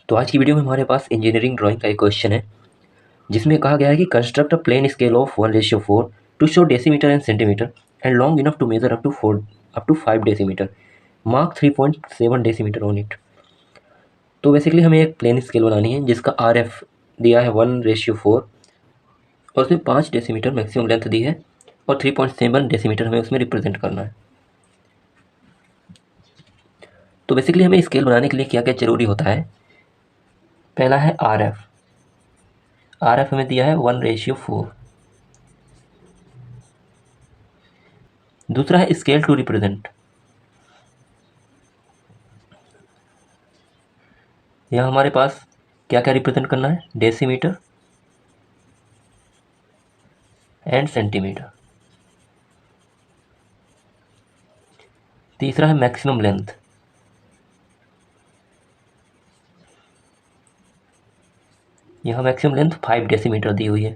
तो आज की वीडियो में हमारे पास इंजीनियरिंग ड्राइंग का एक क्वेश्चन है जिसमें कहा गया है कि construct a plane scale of 1:4 to show decimetre and centimetre and long enough to measure up to 5 decimetre, mark 3.7 decimetre on it. तो बेसिकली हमें एक प्लेन स्केल बनानी है जिसका RF दिया है 1:4 और उसमें 5 डेसीमीटर मैक्सिमम लेंथ दी है और 3.7 डेसीमीटर हमें उसमें रिप्रेजेंट करना है। तो बेसिकली हमें स्केल बनाने के लिए क्या क्या जरूरी होता है। पहला है RF हमें दिया है 1:4। दूसरा है स्केल टू रिप्रेजेंट। यहाँ हमारे पास क्या क्या रिप्रेजेंट करना है, डेसीमीटर एंड सेंटीमीटर। तीसरा है मैक्सिमम लेंथ। यहाँ मैक्सिमम लेंथ 5 डेसीमीटर दी हुई है।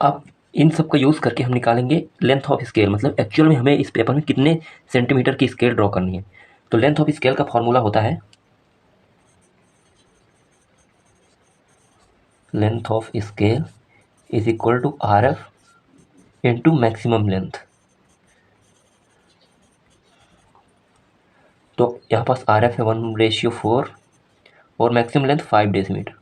अब इन सब का यूज़ करके हम निकालेंगे लेंथ ऑफ स्केल, मतलब एक्चुअल में हमें इस पेपर में कितने सेंटीमीटर की स्केल ड्रॉ करनी है। तो लेंथ ऑफ स्केल का फॉर्मूला होता है length of scale is equal to RF into maximum length. तो यहाँ पास RF है 1:4 और मैक्सिमम लेंथ 5 डेसीमीटर,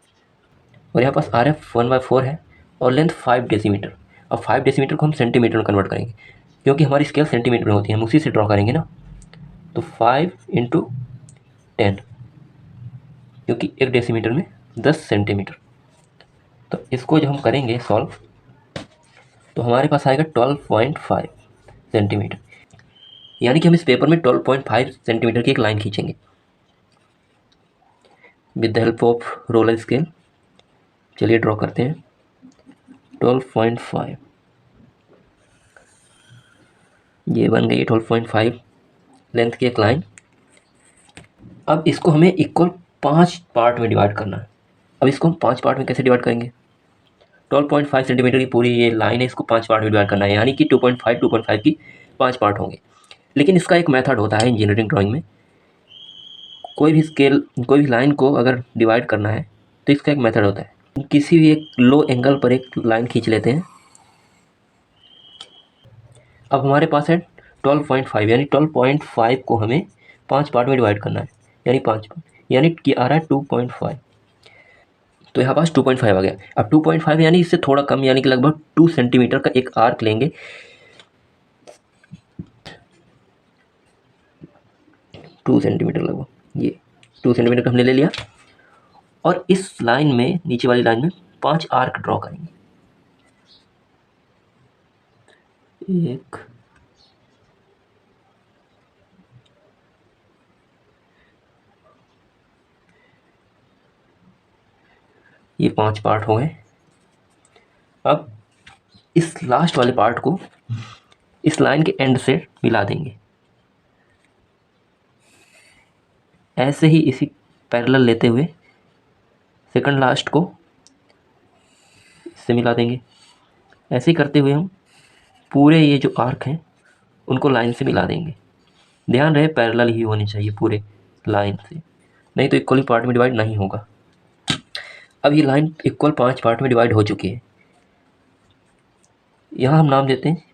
और यहाँ पास RF 1/4 है और लेंथ 5 डेसीमीटर। अब 5 डेसीमीटर को हम सेंटीमीटर में कन्वर्ट करेंगे क्योंकि हमारी स्केल सेंटीमीटर में होती है, हम उसी से ड्रॉ करेंगे ना। तो 5 इंटू 10, क्योंकि 1 डेसीमीटर में 10 सेंटीमीटर। तो इसको जब हम करेंगे सॉल्व तो हमारे पास आएगा 12.5 सेंटीमीटर। यानी कि हम इस पेपर में 12.5 सेंटीमीटर की एक लाइन खींचेंगे with the help of roller scale. चलिए ड्रॉ करते हैं 12.5। ये बन गई 12.5 लेंथ की एक लाइन। अब इसको हमें इक्वल 5 पार्ट में डिवाइड करना है। अब इसको हम 5 पार्ट में कैसे डिवाइड करेंगे, 12.5 सेंटीमीटर की पूरी ये लाइन है, इसको 5 पार्ट में डिवाइड करना है, यानी कि 2.5 की 5 पार्ट होंगे। लेकिन इसका एक मेथड होता है इंजीनियरिंग ड्राइंग में। कोई भी लाइन को अगर डिवाइड करना है तो इसका एक मेथड होता है। किसी भी एक लो एंगल पर एक लाइन खींच लेते हैं। अब हमारे पास है 12.5, यानी 12.5 को हमें 5 पार्ट में डिवाइड करना है, यानी 5, यानी कि आ रहा है 2.5। तो यहाँ पास 2.5 आ गया। अब 2.5 यानी इससे थोड़ा कम, यानी कि लगभग 2 सेंटीमीटर का एक आर्क लेंगे। 2 सेंटीमीटर लगभग, ये 2 सेंटीमीटर का हमने ले लिया और इस लाइन में, नीचे वाली लाइन में 5 आर्क ड्रॉ करेंगे। 1, ये 5 पार्ट हो गए। अब इस लास्ट वाले पार्ट को इस लाइन के एंड से मिला देंगे। ऐसे ही इसी पैरेलल लेते हुए सेकंड लास्ट को इससे मिला देंगे। ऐसे ही करते हुए हम पूरे ये जो आर्क हैं उनको लाइन से मिला देंगे। ध्यान रहे पैरेलल ही होनी चाहिए पूरे लाइन से, नहीं तो इक्वली पार्ट में डिवाइड नहीं होगा। अब ये लाइन इक्वल 5 पार्ट में डिवाइड हो चुकी है। यहाँ हम नाम देते हैं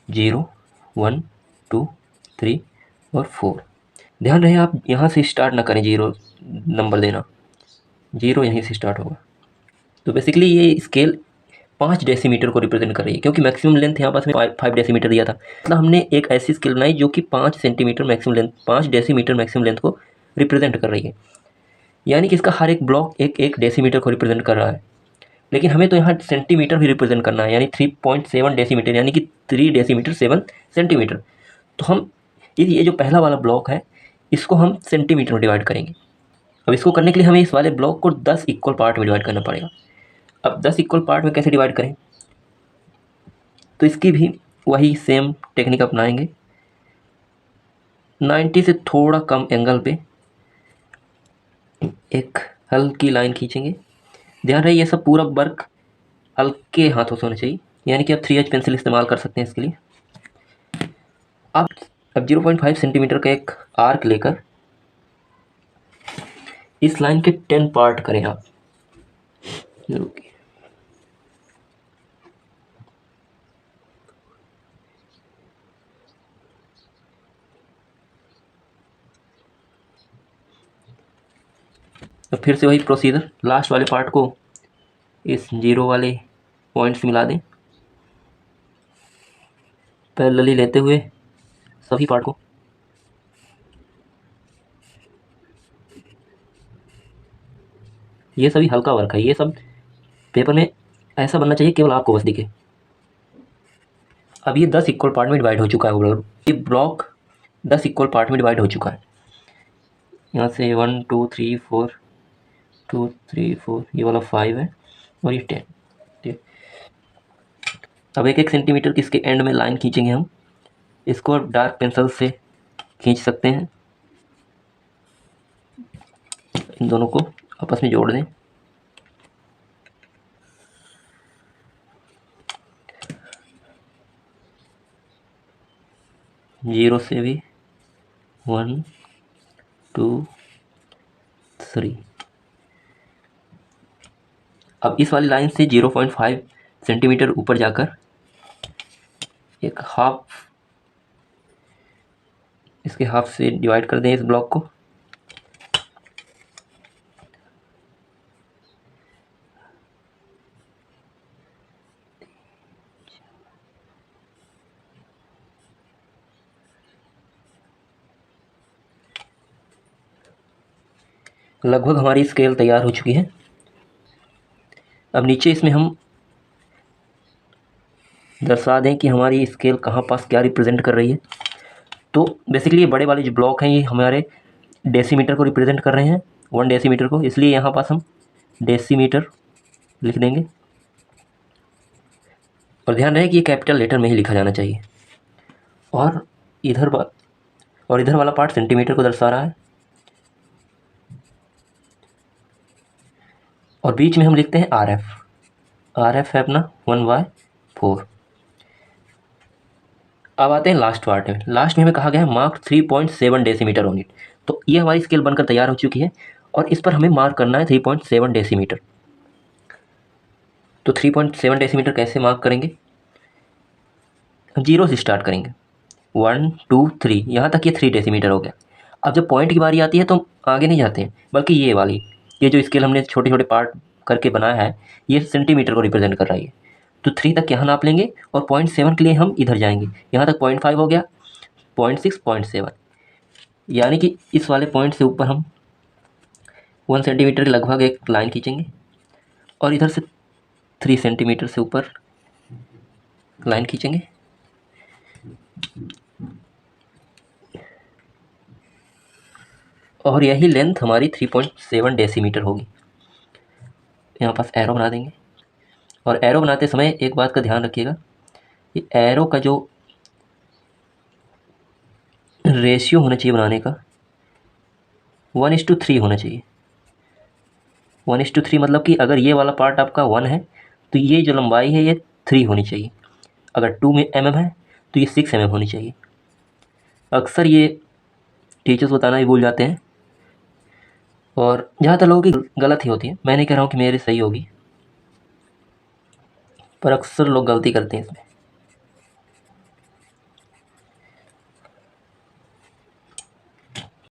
0, 1, 2, 3 और 4। ध्यान रहे आप यहाँ से स्टार्ट ना करें 0 नंबर देना, 0 यहीं से स्टार्ट होगा। तो बेसिकली ये स्केल 5 डेसीमीटर को रिप्रेजेंट कर रही है, क्योंकि मैक्सिमम लेंथ यहाँ पास में 5 डेसीमीटर दिया था। मतलब हमने एक ऐसी स्केल बनाई जो कि 5 centimetre maximum length, 5 decimetre maximum length को रिप्रेजेंट कर रही है। यानी कि इसका हर एक ब्लॉक एक डेसीमीटर को रिप्रेजेंट कर रहा है। लेकिन हमें तो यहाँ सेंटीमीटर भी रिप्रेजेंट करना है, यानी 3.7 डेसीमीटर, यानी कि 3 डेसीमीटर 7 सेंटीमीटर। तो हम ये जो पहला वाला ब्लॉक है इसको हम सेंटीमीटर में डिवाइड करेंगे। अब इसको करने के लिए हमें इस वाले ब्लॉक को 10 इक्वल पार्ट में डिवाइड करना पड़ेगा। अब 10 इक्वल पार्ट में कैसे डिवाइड करें, तो इसकी भी वही सेम टेक्निक अपनाएंगे। 90 से थोड़ा कम एंगल पे एक हल्की लाइन खींचेंगे। ध्यान रहे ये सब पूरा वर्क हल्के हाथों से होना चाहिए, यानी कि आप 3H पेंसिल इस्तेमाल कर सकते हैं इसके लिए। अब अब 0.5 सेंटीमीटर का एक आर्क लेकर इस लाइन के 10 पार्ट करें आप। तो फिर से वही प्रोसीजर, लास्ट वाले पार्ट को इस 0 वाले पॉइंट से मिला दें, पैरेलली लेते हुए सभी पार्ट को। ये सभी हल्का वर्क है, ये सब पेपर में ऐसा बनना चाहिए केवल आपको बस दिखे। अब ये 10 इक्वल पार्ट में डिवाइड हो चुका है। ये ब्लॉक 10 इक्वल पार्ट में डिवाइड हो चुका है। यहाँ से 1 2 3 4 2 3 4, ये वाला 5 है और ये 10। ठीक, अब 1-1 सेंटीमीटर की इसके एंड में लाइन खींचेंगे हम। इसको आप डार्क पेंसिल से खींच सकते हैं। इन दोनों को आपस में जोड़ दें। जीरो से भी 1 2 3। अब इस वाली लाइन से 0.5 सेंटीमीटर ऊपर जाकर एक हाफ, इसके हाफ से डिवाइड कर दें इस ब्लॉक को। लगभग हमारी स्केल तैयार हो चुकी है। अब नीचे इसमें हम दर्शा दें कि हमारी स्केल कहाँ पास क्या रिप्रेजेंट कर रही है। तो बेसिकली ये बड़े वाले जो ब्लॉक हैं ये हमारे डेसीमीटर को रिप्रेजेंट कर रहे हैं, 1 डेसीमीटर को, इसलिए यहाँ पास हम डेसीमीटर लिख देंगे। और ध्यान रहे कि ये कैपिटल लेटर में ही लिखा जाना चाहिए। और इधर वाला पार्ट सेंटीमीटर को दर्शा रहा है। और बीच में हम लिखते हैं RF है अपना 1/4। अब आते हैं लास्ट पार्ट में। लास्ट में हमें कहा गया है मार्क 3.7 डेसीमीटर ऑन इट। तो ये हमारी स्केल बनकर तैयार हो चुकी है और इस पर हमें मार्क करना है 3.7 डेसीमीटर। तो 3.7 डेसीमीटर कैसे मार्क करेंगे? हम 0 से स्टार्ट करेंगे, 1 2 3, यहाँ तक ये 3 डेसीमीटर हो गया। अब जब पॉइंट की बारी आती है तो आगे नहीं जाते हैं, बल्कि ये जो स्केल हमने छोटे छोटे पार्ट करके बनाया है ये सेंटीमीटर को रिप्रेजेंट कर रही है। तो 3 तक यहाँ नाप लेंगे और 0.7 के लिए हम इधर जाएंगे। यहाँ तक 0.5 हो गया, 0.6 0.7, यानी कि इस वाले पॉइंट से ऊपर हम 1 सेंटीमीटर के लगभग एक लाइन खींचेंगे और इधर से 3 सेंटीमीटर से ऊपर लाइन खींचेंगे। और यही लेंथ हमारी 3.7 डेसीमीटर होगी। यहाँ पास एरो बना देंगे। और एरो बनाते समय एक बात का ध्यान रखिएगा, ये एरो का जो रेशियो होना चाहिए बनाने का 1:3 होना चाहिए। 1:3 मतलब कि अगर ये वाला पार्ट आपका 1 है तो ये जो लंबाई है ये 3 होनी चाहिए। अगर 2 mm है तो ये 6 mm होनी चाहिए। अक्सर ये टीचर्स बताना ही भूल जाते हैं और ज़्यादातर लोगों की गलत ही होती है। मैं नहीं कह रहा हूँ कि मेरी सही होगी, पर अक्सर लोग गलती करते हैं इसमें।